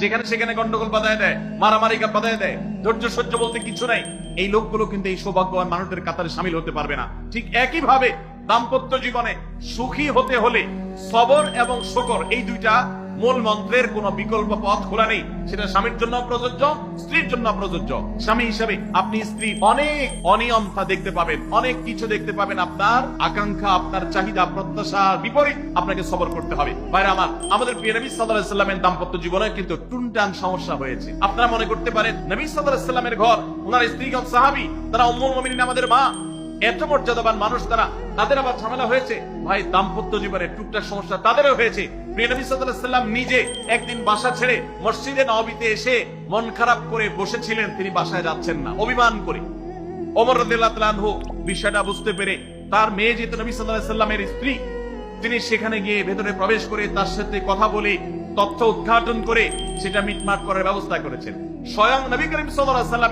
যেখানে সেখানে গন্ডগোল বাধায় দেয়, মারামারি বাধায় দেয়, ধৈর্য সহ্য বলতে কিছু নাই, এই লোকগুলো কিন্তু এই সৌভাগ্যবান মানুষদের কাতারে শামিল হতে পারবে না। ঠিক একই ভাবে দাম্পত্য জীবনে সুখী হতে হলে সবর এবং শুকর, এই দুইটা মূল মন্ত্রের কোন বিকল্প পথ খোলা নেই। সেটা স্বামীর জন্য প্রযোজ্য, স্ত্রীর জন্য প্রযোজ্য। স্বামী হিসাবে আপনি স্ত্রী অনেক অনিয়মতা দেখতে পাবেন, অনেক কিছু দেখতে পাবেন, আপনার আকাঙ্ক্ষা, আপনার চাহিদা, প্রত্যাশার বিপরীত আপনাকে সবর করতে হবে। ভাইরা আমার, আমাদের প্রিয় নবী সাল্লাল্লাহু আলাইহি সাল্লামের দাম্পত্য জীবনে কিন্তু টুনটান সমস্যা হয়েছে। আপনারা মনে করতে পারেন নবী সাল্লাল্লাহু আলাইহি সাল্লামের ঘর, ওনার স্ত্রীগণ সাহাবী, তারা উম্মুল মুমিনিন, আমাদের মা, এত মর্যাদাবান মানুষ তারা, তাদের আবার ঝামেলা হয়েছে। ভাই, দাম্পত্য জীবনে টুকটাক সমস্যা তাদেরও হয়েছে। প্রিয় নবী সাল্লাল্লাহু আলাইহি সাল্লাম নিজে একদিন বাসা ছেড়ে মসজিদে নববীতে এসে মন খারাপ করে বসেছিলেন, তিনি বাসায় যাচ্ছেন না, অভিমান করে। ওমর রাদিয়াল্লাহু তাআলা আনহু বিষয়টা বুঝতে পেরে, তার মেয়ে যেহেতু নবী সাল্লাল্লাহু আলাইহি সাল্লামের স্ত্রী, তিনি সেখানে গিয়ে ভেতরে প্রবেশ করে তার সাথে কথা বলে, তথ্য উদ্ঘাটন করে সেটা মিটমাট করার ব্যবস্থা করেছেন। স্বয়ং নবী করিম সাল্লাল্লাহু আলাইহি সাল্লাম